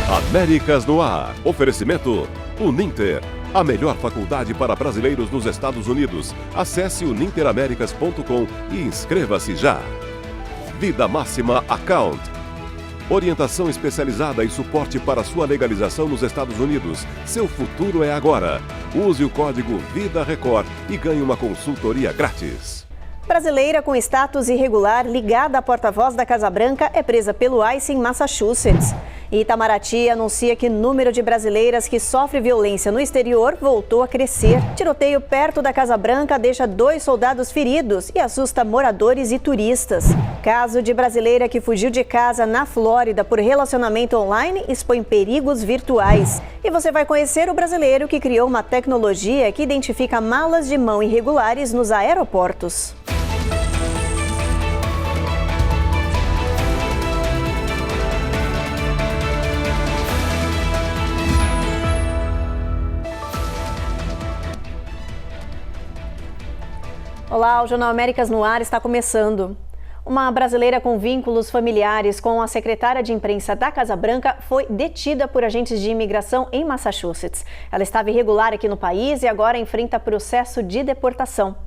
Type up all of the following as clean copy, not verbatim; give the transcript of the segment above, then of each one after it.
Américas no Ar. Oferecimento Uninter. A melhor faculdade para brasileiros nos Estados Unidos. Acesse uninteraméricas.com e inscreva-se já. Vida Máxima Account. Orientação especializada e suporte para sua legalização nos Estados Unidos. Seu futuro é agora. Use o código VIDARECORD e ganhe uma consultoria grátis. Brasileira com status irregular ligada à porta-voz da Casa Branca é presa pelo ICE em Massachusetts. E Itamaraty anuncia que o número de brasileiras que sofrem violência no exterior voltou a crescer. Tiroteio perto da Casa Branca deixa 2 soldados feridos e assusta moradores e turistas. Caso de brasileira que fugiu de casa na Flórida por relacionamento online expõe perigos virtuais. E você vai conhecer o brasileiro que criou uma tecnologia que identifica malas de mão irregulares nos aeroportos. Olá, o Jornal Américas no Ar está começando. Uma brasileira com vínculos familiares com a secretária de imprensa da Casa Branca foi detida por agentes de imigração em Massachusetts. Ela estava irregular aqui no país e agora enfrenta processo de deportação.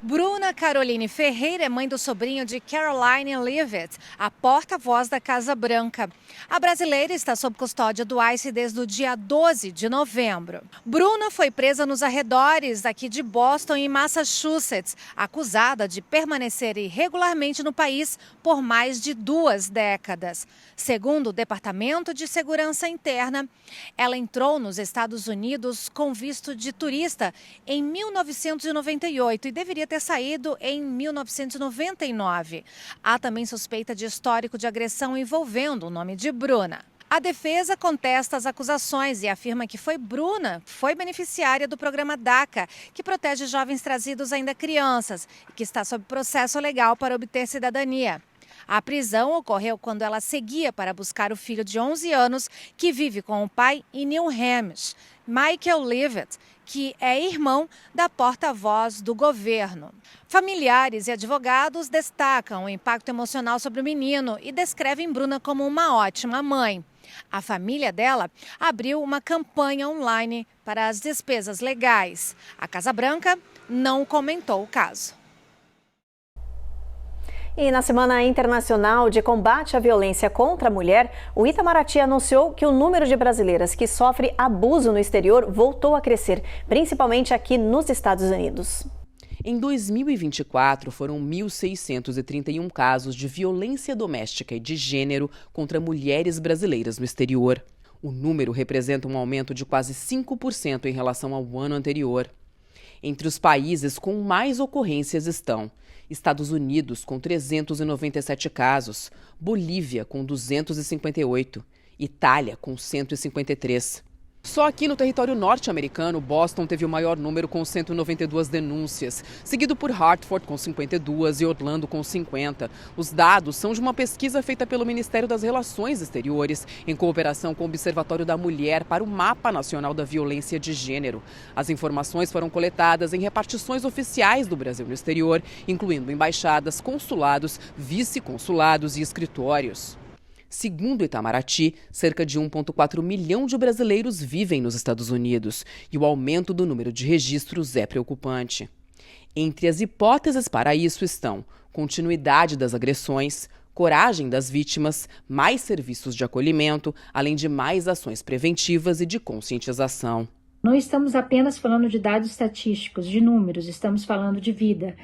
Bruna Caroline Ferreira é mãe do sobrinho de Caroline Leavitt, a porta-voz da Casa Branca. A brasileira está sob custódia do ICE desde o dia 12 de novembro. Bruna foi presa nos arredores aqui de Boston, em Massachusetts, acusada de permanecer irregularmente no país por mais de 2 décadas. Segundo o Departamento de Segurança Interna, ela entrou nos Estados Unidos com visto de turista em 1998 e deveria ter saído em 1999. Há também suspeita de histórico de agressão envolvendo o nome de Bruna. A defesa contesta as acusações e afirma que Bruna foi beneficiária do programa DACA, que protege jovens trazidos ainda crianças e que está sob processo legal para obter cidadania. A prisão ocorreu quando ela seguia para buscar o filho de 11 anos que vive com o pai em New Hampshire, Michael Leavitt, que é irmão da porta-voz do governo. Familiares e advogados destacam o impacto emocional sobre o menino e descrevem Bruna como uma ótima mãe. A família dela abriu uma campanha online para as despesas legais. A Casa Branca não comentou o caso. E na Semana Internacional de Combate à Violência contra a Mulher, o Itamaraty anunciou que o número de brasileiras que sofrem abuso no exterior voltou a crescer, principalmente aqui nos Estados Unidos. Em 2024, foram 1.631 casos de violência doméstica e de gênero contra mulheres brasileiras no exterior. O número representa um aumento de quase 5% em relação ao ano anterior. Entre os países com mais ocorrências estão Estados Unidos, com 397 casos, Bolívia, com 258, Itália, com 153. Só aqui no território norte-americano, Boston teve o maior número, com 192 denúncias, seguido por Hartford, com 52, e Orlando, com 50. Os dados são de uma pesquisa feita pelo Ministério das Relações Exteriores, em cooperação com o Observatório da Mulher para o Mapa Nacional da Violência de Gênero. As informações foram coletadas em repartições oficiais do Brasil no exterior, incluindo embaixadas, consulados, vice-consulados e escritórios. Segundo o Itamaraty, cerca de 1,4 milhão de brasileiros vivem nos Estados Unidos e o aumento do número de registros é preocupante. Entre as hipóteses para isso estão continuidade das agressões, coragem das vítimas, mais serviços de acolhimento, além de mais ações preventivas e de conscientização. Não estamos apenas falando de dados estatísticos, de números, estamos falando de vida.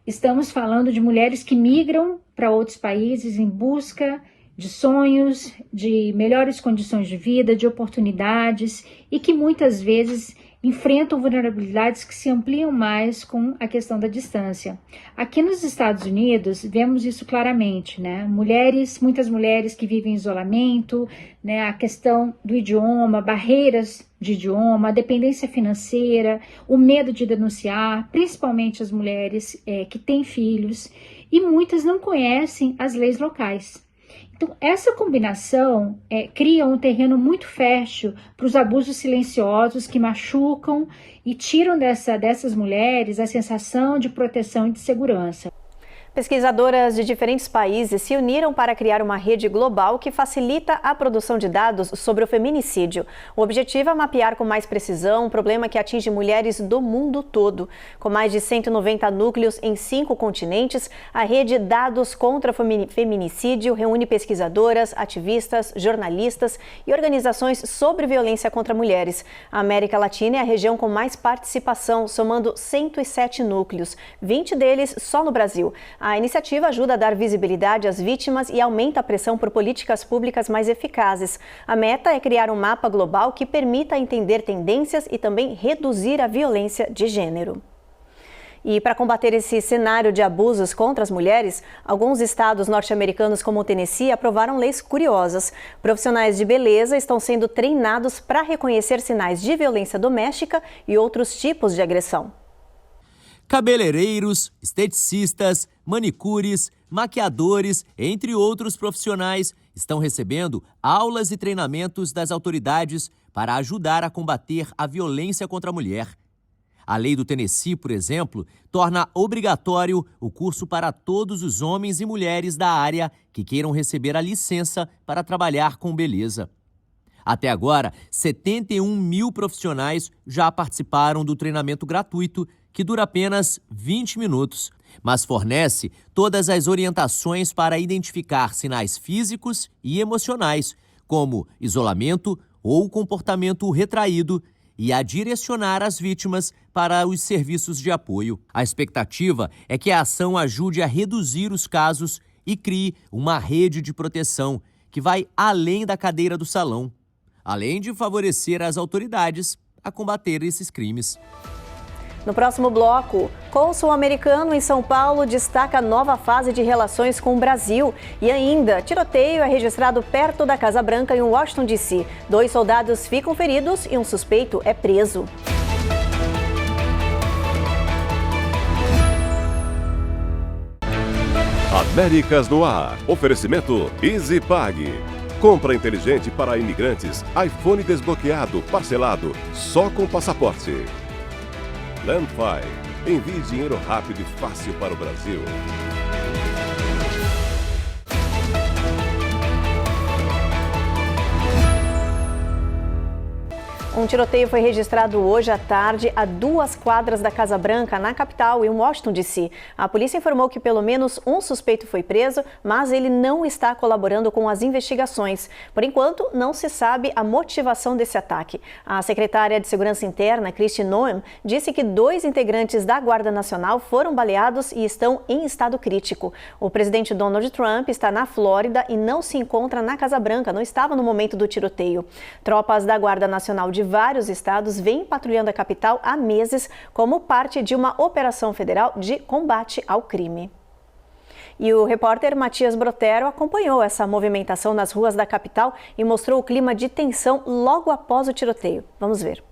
Estamos falando de mulheres que migram para outros países em busca de sonhos, de melhores condições de vida, de oportunidades e que muitas vezes enfrentam vulnerabilidades que se ampliam mais com a questão da distância. Aqui nos Estados Unidos, vemos isso claramente, né? Muitas mulheres que vivem em isolamento, né? A questão do idioma, barreiras de idioma, a dependência financeira, o medo de denunciar, principalmente as mulheres que têm filhos, e muitas não conhecem as leis locais. Então, essa combinação cria um terreno muito fértil para os abusos silenciosos que machucam e tiram dessas mulheres a sensação de proteção e de segurança. Pesquisadoras de diferentes países se uniram para criar uma rede global que facilita a produção de dados sobre o feminicídio. O objetivo é mapear com mais precisão um problema que atinge mulheres do mundo todo. Com mais de 190 núcleos em 5 continentes, a rede Dados contra Feminicídio reúne pesquisadoras, ativistas, jornalistas e organizações sobre violência contra mulheres. A América Latina é a região com mais participação, somando 107 núcleos, 20 deles só no Brasil. A iniciativa ajuda a dar visibilidade às vítimas e aumenta a pressão por políticas públicas mais eficazes. A meta é criar um mapa global que permita entender tendências e também reduzir a violência de gênero. E para combater esse cenário de abusos contra as mulheres, alguns estados norte-americanos como o Tennessee aprovaram leis curiosas. Profissionais de beleza estão sendo treinados para reconhecer sinais de violência doméstica e outros tipos de agressão. Cabeleireiros, esteticistas, manicures, maquiadores, entre outros profissionais, estão recebendo aulas e treinamentos das autoridades para ajudar a combater a violência contra a mulher. A lei do Tennessee, por exemplo, torna obrigatório o curso para todos os homens e mulheres da área que queiram receber a licença para trabalhar com beleza. Até agora, 71 mil profissionais já participaram do treinamento gratuito, que dura apenas 20 minutos, mas fornece todas as orientações para identificar sinais físicos e emocionais, como isolamento ou comportamento retraído, e a direcionar as vítimas para os serviços de apoio. A expectativa é que a ação ajude a reduzir os casos e crie uma rede de proteção que vai além da cadeira do salão, além de favorecer as autoridades a combater esses crimes. No próximo bloco, cônsul americano em São Paulo destaca a nova fase de relações com o Brasil. E ainda, tiroteio é registrado perto da Casa Branca em Washington, D.C. 2 soldados ficam feridos e um suspeito é preso. Américas no ar. Oferecimento EasyPag. Compra inteligente para imigrantes. iPhone desbloqueado, parcelado, só com passaporte. Landfi. Envie dinheiro rápido e fácil para o Brasil. Um tiroteio foi registrado hoje à tarde a 2 quadras da Casa Branca, na capital, em Washington, D.C. A polícia informou que pelo menos um suspeito foi preso, mas ele não está colaborando com as investigações. Por enquanto, não se sabe a motivação desse ataque. A secretária de Segurança Interna, Kristi Noem, disse que 2 integrantes da Guarda Nacional foram baleados e estão em estado crítico. O presidente Donald Trump está na Flórida e não se encontra na Casa Branca, não estava no momento do tiroteio. Tropas da Guarda Nacional de vários estados vêm patrulhando a capital há meses como parte de uma operação federal de combate ao crime. E o repórter Matias Brotero acompanhou essa movimentação nas ruas da capital e mostrou o clima de tensão logo após o tiroteio. Vamos ver.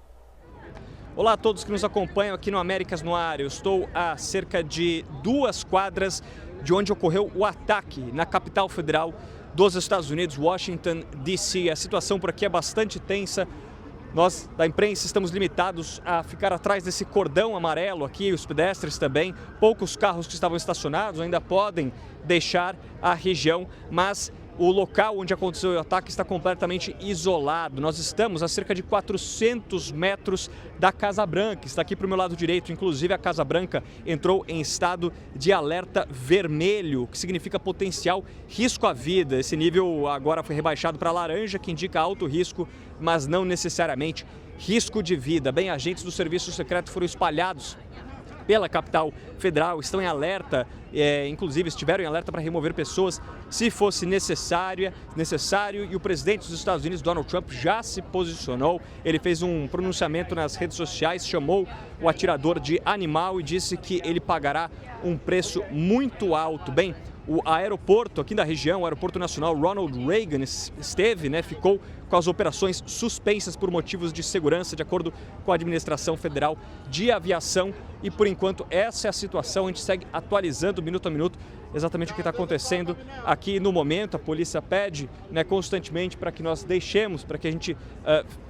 Olá a todos que nos acompanham aqui no Américas no Ar. Eu estou a cerca de 2 quadras de onde ocorreu o ataque na capital federal dos Estados Unidos, Washington, D.C. A situação por aqui é bastante tensa. Nós, da imprensa, estamos limitados a ficar atrás desse cordão amarelo aqui, os pedestres também. Poucos carros que estavam estacionados ainda podem deixar a região, mas o local onde aconteceu o ataque está completamente isolado. Nós estamos a cerca de 400 metros da Casa Branca. Está aqui para o meu lado direito, inclusive a Casa Branca entrou em estado de alerta vermelho, que significa potencial risco à vida. Esse nível agora foi rebaixado para laranja, que indica alto risco, mas não necessariamente risco de vida. Bem, agentes do Serviço Secreto foram espalhados pela capital federal, estão em alerta, inclusive estiveram em alerta para remover pessoas se fosse necessário, e o presidente dos Estados Unidos, Donald Trump, já se posicionou. Ele fez um pronunciamento nas redes sociais, chamou o atirador de animal e disse que ele pagará um preço muito alto. Bem, o aeroporto aqui da região, o Aeroporto Nacional Ronald Reagan, ficou com as operações suspensas por motivos de segurança, de acordo com a Administração Federal de Aviação. E, por enquanto, essa é a situação. A gente segue atualizando minuto a minuto exatamente o que está acontecendo aqui no momento. A polícia pede, né, constantemente para que nós deixemos, para que a gente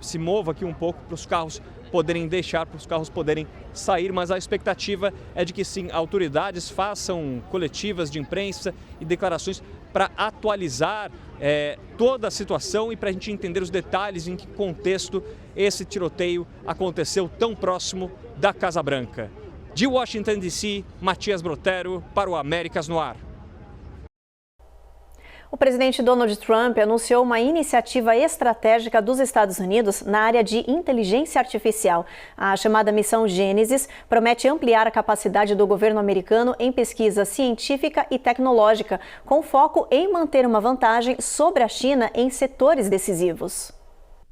se mova aqui um pouco para os carros poderem deixar, para os carros poderem sair, mas a expectativa é de que sim, autoridades façam coletivas de imprensa e declarações para atualizar toda a situação e para a gente entender os detalhes em que contexto esse tiroteio aconteceu tão próximo da Casa Branca. De Washington, D.C., Matias Brotero para o Américas no Ar. O presidente Donald Trump anunciou uma iniciativa estratégica dos Estados Unidos na área de inteligência artificial. A chamada Missão Gênesis promete ampliar a capacidade do governo americano em pesquisa científica e tecnológica, com foco em manter uma vantagem sobre a China em setores decisivos.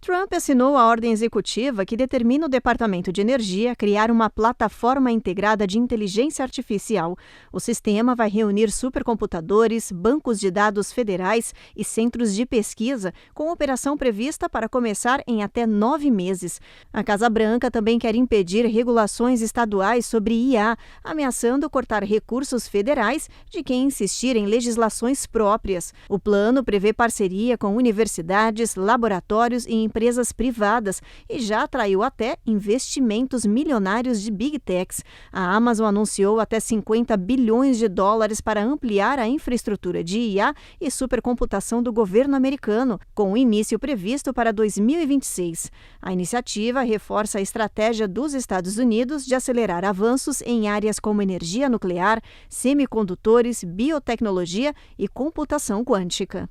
Trump assinou a ordem executiva que determina o Departamento de Energia criar uma plataforma integrada de inteligência artificial. O sistema vai reunir supercomputadores, bancos de dados federais e centros de pesquisa, com operação prevista para começar em até 9 meses. A Casa Branca também quer impedir regulações estaduais sobre IA, ameaçando cortar recursos federais de quem insistir em legislações próprias. O plano prevê parceria com universidades, laboratórios e empresas privadas e já atraiu até investimentos milionários de Big Techs. A Amazon anunciou até 50 bilhões de dólares para ampliar a infraestrutura de IA e supercomputação do governo americano, com o início previsto para 2026. A iniciativa reforça a estratégia dos Estados Unidos de acelerar avanços em áreas como energia nuclear, semicondutores, biotecnologia e computação quântica.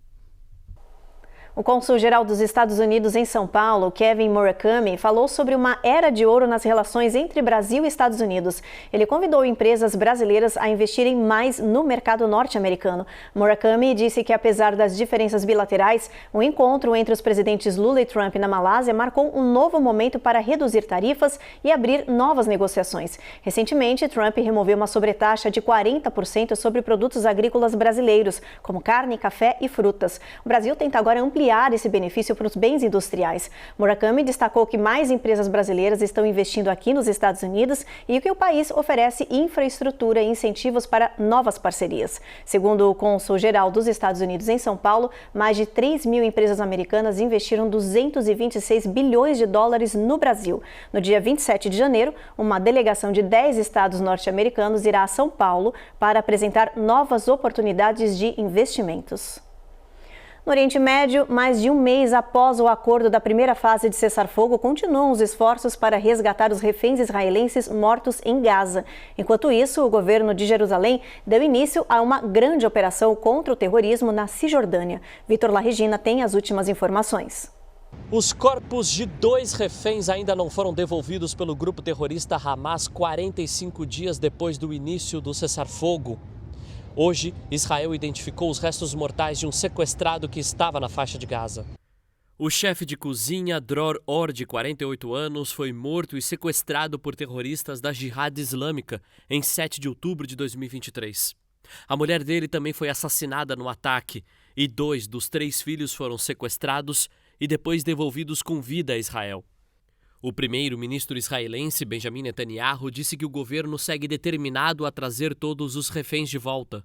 O cônsul-geral dos Estados Unidos em São Paulo, Kevin Murakami, falou sobre uma era de ouro nas relações entre Brasil e Estados Unidos. Ele convidou empresas brasileiras a investirem mais no mercado norte-americano. Murakami disse que, apesar das diferenças bilaterais, o encontro entre os presidentes Lula e Trump na Malásia marcou um novo momento para reduzir tarifas e abrir novas negociações. Recentemente, Trump removeu uma sobretaxa de 40% sobre produtos agrícolas brasileiros, como carne, café e frutas. O Brasil tenta agora ampliar esse benefício para os bens industriais. Murakami destacou que mais empresas brasileiras estão investindo aqui nos Estados Unidos e que o país oferece infraestrutura e incentivos para novas parcerias. Segundo o cônsul-geral dos Estados Unidos em São Paulo, mais de 3 mil empresas americanas investiram 226 bilhões de dólares no Brasil. No dia 27 de janeiro, uma delegação de 10 estados norte-americanos irá a São Paulo para apresentar novas oportunidades de investimentos. No Oriente Médio, mais de um mês após o acordo da primeira fase de cessar-fogo, continuam os esforços para resgatar os reféns israelenses mortos em Gaza. Enquanto isso, o governo de Jerusalém deu início a uma grande operação contra o terrorismo na Cisjordânia. Vitor Larregina tem as últimas informações. Os corpos de 2 reféns ainda não foram devolvidos pelo grupo terrorista Hamas 45 dias depois do início do cessar-fogo. Hoje, Israel identificou os restos mortais de um sequestrado que estava na faixa de Gaza. O chefe de cozinha, Dror Or, de 48 anos, foi morto e sequestrado por terroristas da Jihad Islâmica em 7 de outubro de 2023. A mulher dele também foi assassinada no ataque e 2 dos 3 filhos foram sequestrados e depois devolvidos com vida a Israel. O primeiro-ministro israelense, Benjamin Netanyahu, disse que o governo segue determinado a trazer todos os reféns de volta.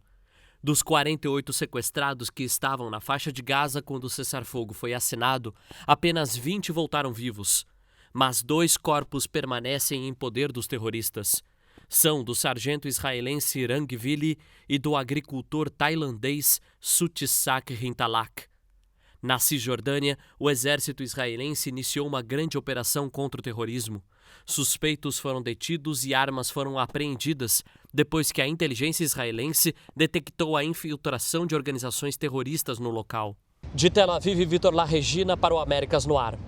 Dos 48 sequestrados que estavam na faixa de Gaza quando o cessar-fogo foi assinado, apenas 20 voltaram vivos. Mas 2 corpos permanecem em poder dos terroristas. São do sargento israelense Rangvili e do agricultor tailandês Sutisak Rintalak. Na Cisjordânia, o exército israelense iniciou uma grande operação contra o terrorismo. Suspeitos foram detidos e armas foram apreendidas depois que a inteligência israelense detectou a infiltração de organizações terroristas no local. De Tel Aviv, Vitor Larregina para o Américas no Ar.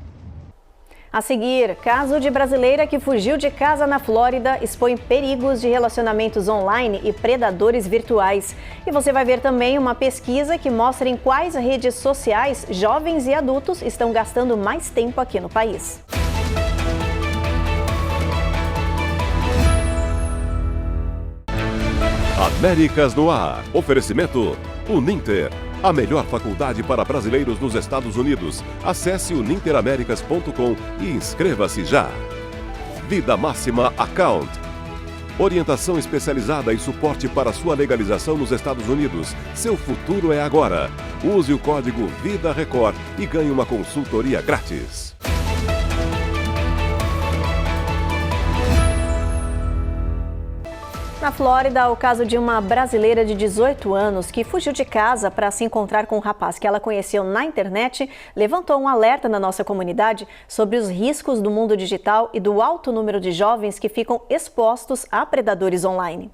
A seguir, caso de brasileira que fugiu de casa na Flórida expõe perigos de relacionamentos online e predadores virtuais. E você vai ver também uma pesquisa que mostra em quais redes sociais jovens e adultos estão gastando mais tempo aqui no país. Américas no Ar. Oferecimento Uninter. a melhor faculdade para brasileiros nos Estados Unidos. Acesse o ninteraméricas.com e inscreva-se já. Vida Máxima Account. Orientação especializada e suporte para sua legalização nos Estados Unidos. Seu futuro é agora. Use o código VIDARECORD e ganhe uma consultoria grátis. Na Flórida, o caso de uma brasileira de 18 anos que fugiu de casa para se encontrar com um rapaz que ela conheceu na internet levantou um alerta na nossa comunidade sobre os riscos do mundo digital e do alto número de jovens que ficam expostos a predadores online.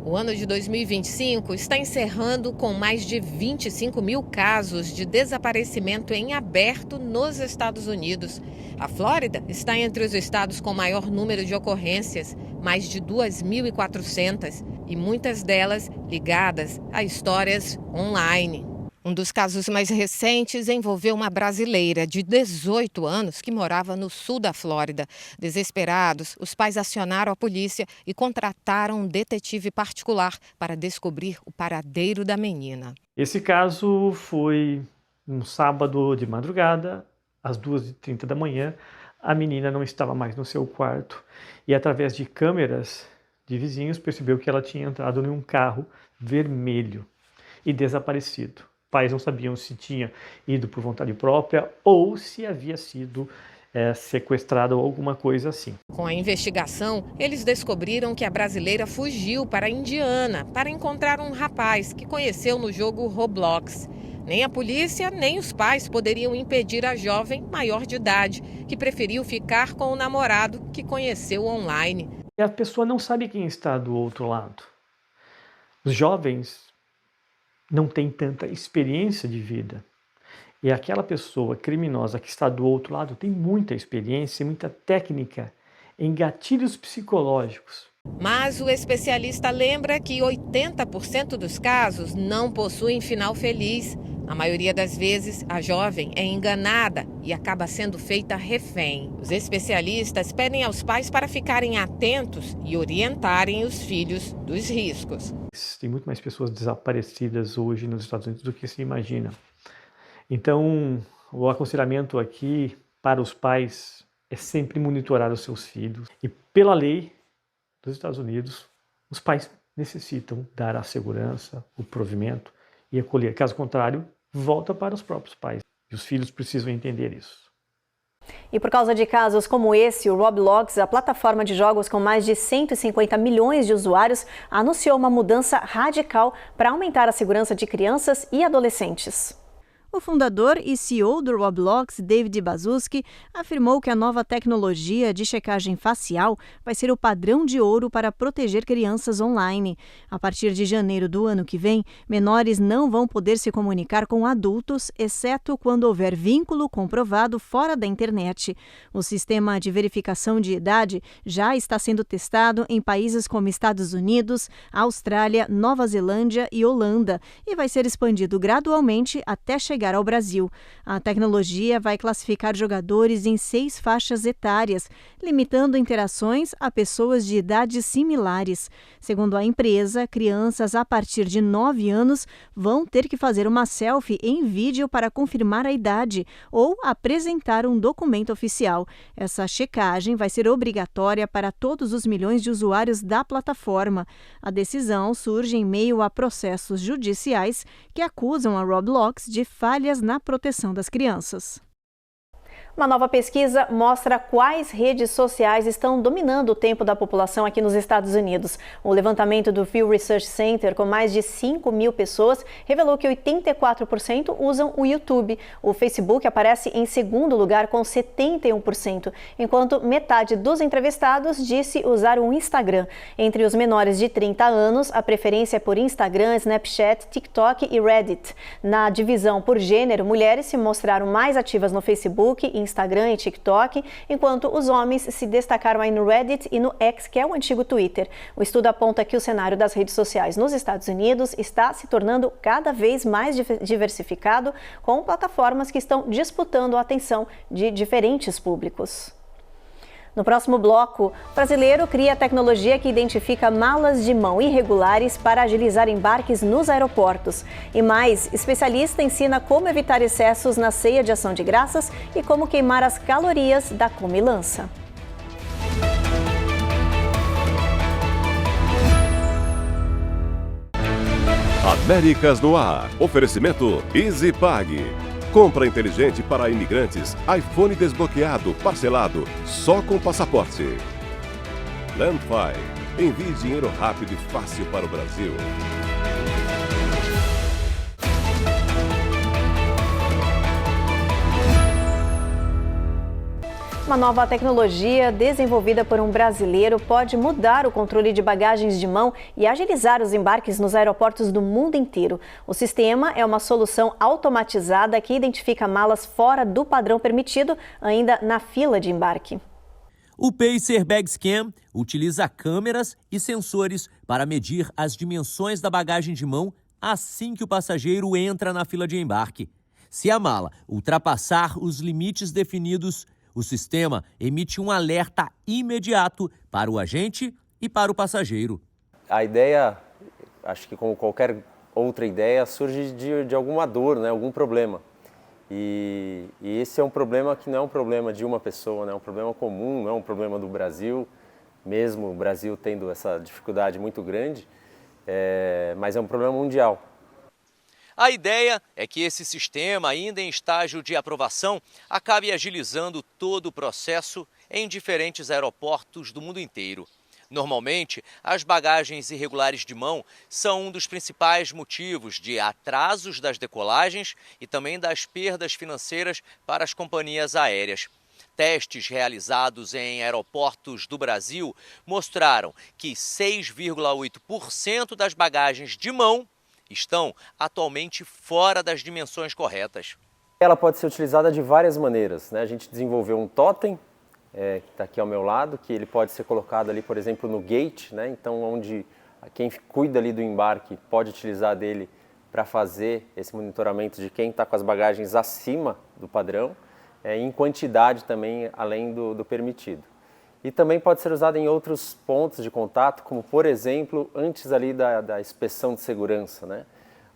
O ano de 2025 está encerrando com mais de 25 mil casos de desaparecimento em aberto nos Estados Unidos. A Flórida está entre os estados com maior número de ocorrências, mais de 2.400, e muitas delas ligadas a histórias online. Um dos casos mais recentes envolveu uma brasileira de 18 anos que morava no sul da Flórida. Desesperados, os pais acionaram a polícia e contrataram um detetive particular para descobrir o paradeiro da menina. Esse caso foi um sábado de madrugada, às 2h30 da manhã. A menina não estava mais no seu quarto e, através de câmeras de vizinhos, percebeu que ela tinha entrado em um carro vermelho e desaparecido. Pais não sabiam se tinha ido por vontade própria ou se havia sido sequestrado ou alguma coisa assim. Com a investigação, eles descobriram que a brasileira fugiu para a Indiana para encontrar um rapaz que conheceu no jogo Roblox. Nem a polícia, nem os pais poderiam impedir a jovem maior de idade, que preferiu ficar com o namorado que conheceu online. E a pessoa não sabe quem está do outro lado. Os jovens não tem tanta experiência de vida. E aquela pessoa criminosa que está do outro lado tem muita experiência, muita técnica em gatilhos psicológicos. Mas o especialista lembra que 80% dos casos não possuem final feliz. Na maioria das vezes, a jovem é enganada e acaba sendo feita refém. Os especialistas pedem aos pais para ficarem atentos e orientarem os filhos dos riscos. Tem muito mais pessoas desaparecidas hoje nos Estados Unidos do que se imagina. Então, o aconselhamento aqui para os pais é sempre monitorar os seus filhos. E pela lei dos Estados Unidos, os pais necessitam dar a segurança, o provimento e acolher. Caso contrário, volta para os próprios pais. E os filhos precisam entender isso. E por causa de casos como esse, o Roblox, a plataforma de jogos com mais de 150 milhões de usuários, anunciou uma mudança radical para aumentar a segurança de crianças e adolescentes. O fundador e CEO do Roblox, David Baszucki, afirmou que a nova tecnologia de checagem facial vai ser o padrão de ouro para proteger crianças online. A partir de janeiro do ano que vem, menores não vão poder se comunicar com adultos, exceto quando houver vínculo comprovado fora da internet. O sistema de verificação de idade já está sendo testado em países como Estados Unidos, Austrália, Nova Zelândia e Holanda e vai ser expandido gradualmente até chegar ao Brasil. A tecnologia vai classificar jogadores em 6 faixas etárias, limitando interações a pessoas de idades similares. Segundo a empresa, crianças a partir de 9 anos vão ter que fazer uma selfie em vídeo para confirmar a idade ou apresentar um documento oficial. Essa checagem vai ser obrigatória para todos os milhões de usuários da plataforma. A decisão surge em meio a processos judiciais que acusam a Roblox de falhas na proteção das crianças. Uma nova pesquisa mostra quais redes sociais estão dominando o tempo da população aqui nos Estados Unidos. O levantamento do Pew Research Center, com mais de 5 mil pessoas, revelou que 84% usam o YouTube. O Facebook aparece em segundo lugar, com 71%, enquanto metade dos entrevistados disse usar o Instagram. Entre os menores de 30 anos, a preferência é por Instagram, Snapchat, TikTok e Reddit. Na divisão por gênero, mulheres se mostraram mais ativas no Facebook, Instagram e TikTok, enquanto os homens se destacaram aí no Reddit e no X, que é o antigo Twitter. O estudo aponta que o cenário das redes sociais nos Estados Unidos está se tornando cada vez mais diversificado, com plataformas que estão disputando a atenção de diferentes públicos. No próximo bloco, o brasileiro cria tecnologia que identifica malas de mão irregulares para agilizar embarques nos aeroportos. E mais, especialista ensina como evitar excessos na ceia de ação de graças e como queimar as calorias da comilança. Américas no ar. Oferecimento EasyPag. Compra inteligente para imigrantes. iPhone desbloqueado, parcelado, só com passaporte. Landfi. Envie dinheiro rápido e fácil para o Brasil. Uma nova tecnologia desenvolvida por um brasileiro pode mudar o controle de bagagens de mão e agilizar os embarques nos aeroportos do mundo inteiro. O sistema é uma solução automatizada que identifica malas fora do padrão permitido, ainda na fila de embarque. O Pacer Bag Scan utiliza câmeras e sensores para medir as dimensões da bagagem de mão assim que o passageiro entra na fila de embarque. Se a mala ultrapassar os limites definidos, o sistema emite um alerta imediato para o agente e para o passageiro. A ideia, acho que como qualquer outra ideia, surge de alguma dor, né? Algum problema. E esse é um problema que não é um problema de uma pessoa, né? É um problema comum, não é um problema do Brasil, mesmo o Brasil tendo essa dificuldade muito grande, mas é um problema mundial. A ideia é que esse sistema, ainda em estágio de aprovação, acabe agilizando todo o processo em diferentes aeroportos do mundo inteiro. Normalmente, as bagagens irregulares de mão são um dos principais motivos de atrasos das decolagens e também das perdas financeiras para as companhias aéreas. Testes realizados em aeroportos do Brasil mostraram que 6,8% das bagagens de mão estão atualmente fora das dimensões corretas. Ela pode ser utilizada de várias maneiras, né? A gente desenvolveu um totem, que está aqui ao meu lado, que ele pode ser colocado ali, por exemplo, no gate, né? Então, onde quem cuida ali do embarque pode utilizar dele para fazer esse monitoramento de quem está com as bagagens acima do padrão, em quantidade também, além do permitido. E também pode ser usado em outros pontos de contato, como, por exemplo, antes ali da inspeção de segurança, né?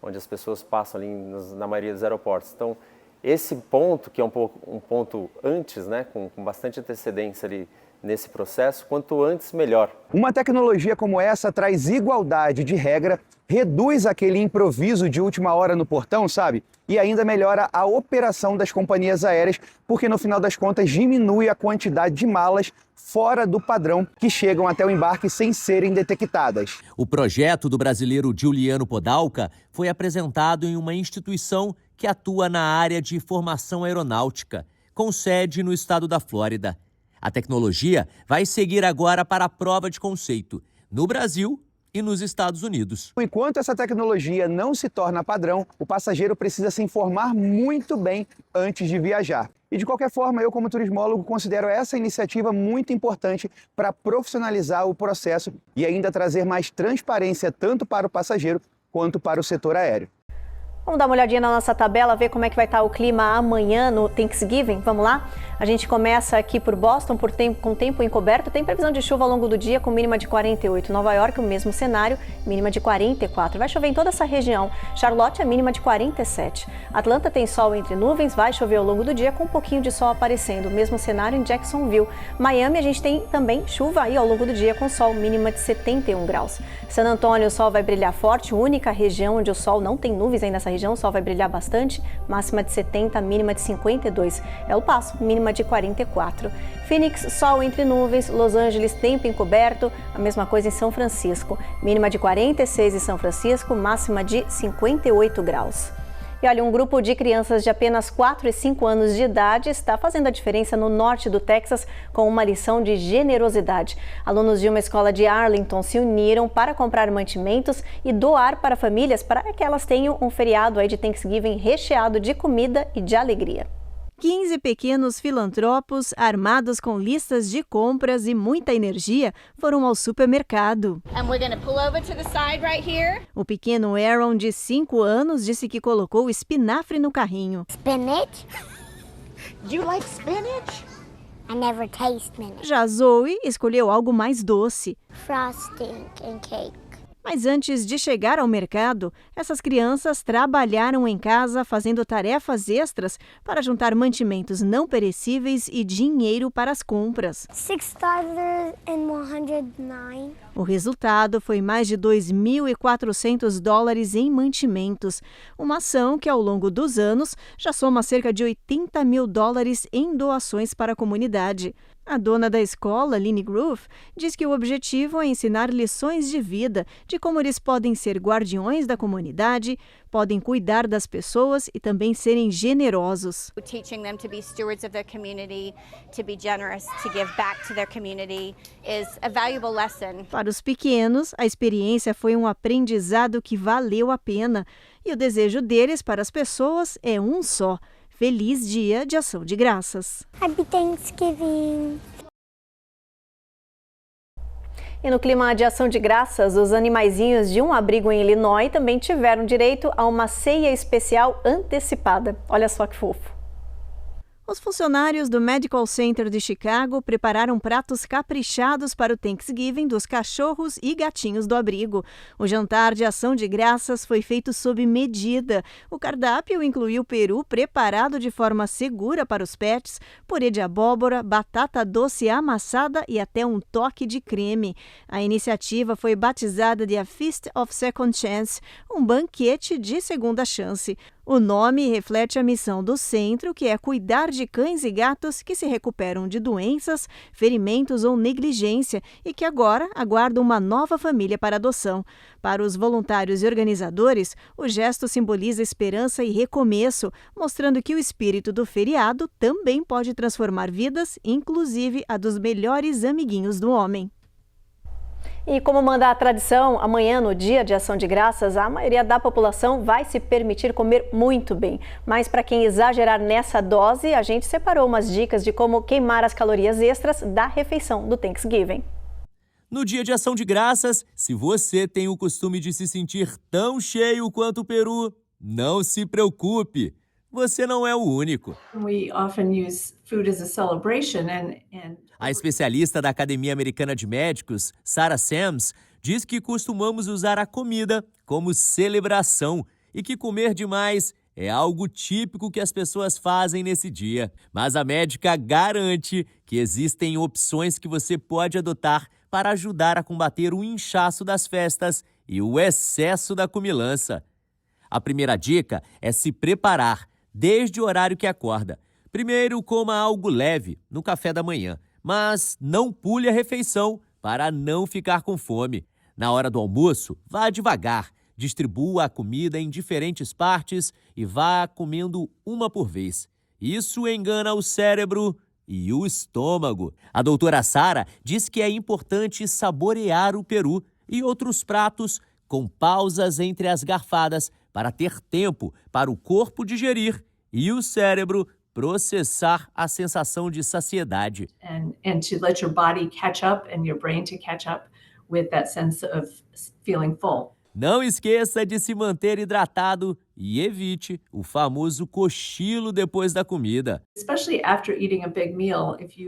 Onde as pessoas passam ali na maioria dos aeroportos. Então, esse ponto, que é um ponto antes, né? Com bastante antecedência ali nesse processo, quanto antes, melhor. Uma tecnologia como essa traz igualdade de regra, reduz aquele improviso de última hora no portão, sabe? E ainda melhora a operação das companhias aéreas, porque no final das contas diminui a quantidade de malas fora do padrão que chegam até o embarque sem serem detectadas. O projeto do brasileiro Giuliano Podalca foi apresentado em uma instituição que atua na área de formação aeronáutica, com sede no estado da Flórida. A tecnologia vai seguir agora para a prova de conceito no Brasil e nos Estados Unidos. Enquanto essa tecnologia não se torna padrão, o passageiro precisa se informar muito bem antes de viajar. E de qualquer forma, eu como turismólogo considero essa iniciativa muito importante para profissionalizar o processo e ainda trazer mais transparência tanto para o passageiro quanto para o setor aéreo. Vamos dar uma olhadinha na nossa tabela, ver como é que vai estar o clima amanhã no Thanksgiving. Vamos lá? A gente começa aqui por Boston, com tempo encoberto. Tem previsão de chuva ao longo do dia, com mínima de 48. Nova York, o mesmo cenário, mínima de 44. Vai chover em toda essa região. Charlotte, a mínima de 47. Atlanta tem sol entre nuvens, vai chover ao longo do dia, com um pouquinho de sol aparecendo. O mesmo cenário em Jacksonville. Miami, a gente tem também chuva aí ao longo do dia, com sol, mínima de 71 graus. San Antônio, o sol vai brilhar forte, única região onde o sol não tem nuvens aí nessa região, o sol vai brilhar bastante, máxima de 70, mínima de 52. El Paso, mínima de 44. Phoenix, sol entre nuvens. Los Angeles, tempo encoberto, a mesma coisa em São Francisco, mínima de 46 em São Francisco, máxima de 58 graus. E olha, um grupo de crianças de apenas 4 e 5 anos de idade está fazendo a diferença no norte do Texas com uma lição de generosidade. Alunos de uma escola de Arlington se uniram para comprar mantimentos e doar para famílias para que elas tenham um feriado aí de Thanksgiving recheado de comida e de alegria. 15 pequenos filantropos, armados com listas de compras e muita energia, foram ao supermercado. O pequeno Aaron, de 5 anos, disse que colocou espinafre no carrinho. Spinach? You like spinach? I never taste mint. Já Zoe escolheu algo mais doce. Frosting and cake. Mas antes de chegar ao mercado, essas crianças trabalharam em casa fazendo tarefas extras para juntar mantimentos não perecíveis e dinheiro para as compras. $6.109. O resultado foi mais de $2.400 em mantimentos, uma ação que ao longo dos anos já soma cerca de $80 mil em doações para a comunidade. A dona da escola, Lynne Groove, diz que o objetivo é ensinar lições de vida, de como eles podem ser guardiões da comunidade, podem cuidar das pessoas e também serem generosos. Teaching them to be stewards of their community, to be generous, to give back to their community is a valuable lesson. Para os pequenos, a experiência foi um aprendizado que valeu a pena. E o desejo deles para as pessoas é um só: Feliz Dia de Ação de Graças. Happy Thanksgiving. E no clima de ação de graças, os animaizinhos de um abrigo em Illinois também tiveram direito a uma ceia especial antecipada. Olha só que fofo. Os funcionários do Medical Center de Chicago prepararam pratos caprichados para o Thanksgiving dos cachorros e gatinhos do abrigo. O jantar de ação de graças foi feito sob medida. O cardápio incluiu peru preparado de forma segura para os pets, purê de abóbora, batata doce amassada e até um toque de creme. A iniciativa foi batizada de A Feast of Second Chance, um banquete de segunda chance. O nome reflete a missão do centro, que é cuidar de cães e gatos que se recuperam de doenças, ferimentos ou negligência e que agora aguardam uma nova família para adoção. Para os voluntários e organizadores, o gesto simboliza esperança e recomeço, mostrando que o espírito do feriado também pode transformar vidas, inclusive a dos melhores amiguinhos do homem. E como manda a tradição, amanhã, no Dia de Ação de Graças, a maioria da população vai se permitir comer muito bem. Mas para quem exagerar nessa dose, a gente separou umas dicas de como queimar as calorias extras da refeição do Thanksgiving. No Dia de Ação de Graças, se você tem o costume de se sentir tão cheio quanto o peru, não se preocupe. Você não é o único. We often use food as a celebration and A especialista da Academia Americana de Médicos, Sarah Sams, diz que costumamos usar a comida como celebração e que comer demais é algo típico que as pessoas fazem nesse dia. Mas a médica garante que existem opções que você pode adotar para ajudar a combater o inchaço das festas e o excesso da comilança. A primeira dica é se preparar desde o horário que acorda. Primeiro, coma algo leve no café da manhã, mas não pule a refeição para não ficar com fome. Na hora do almoço, vá devagar, distribua a comida em diferentes partes e vá comendo uma por vez. Isso engana o cérebro e o estômago. A doutora Sarah diz que é importante saborear o peru e outros pratos com pausas entre as garfadas para ter tempo para o corpo digerir e o cérebro processar a sensação de saciedade. And to let your body catch up and your brain to catch up with that sense of feeling full. Não esqueça de se manter hidratado e evite o famoso cochilo depois da comida.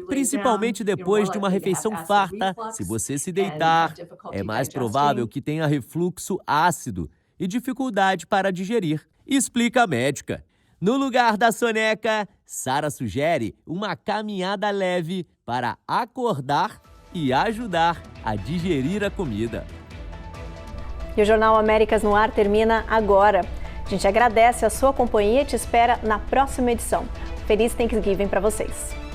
Principalmente depois de uma refeição farta, se você se deitar, é mais provável que tenha refluxo ácido e dificuldade para digerir, explica a médica. No lugar da soneca, Sarah sugere uma caminhada leve para acordar e ajudar a digerir a comida. E o Jornal Américas no Ar termina agora. A gente agradece a sua companhia e te espera na próxima edição. Feliz Thanksgiving para vocês!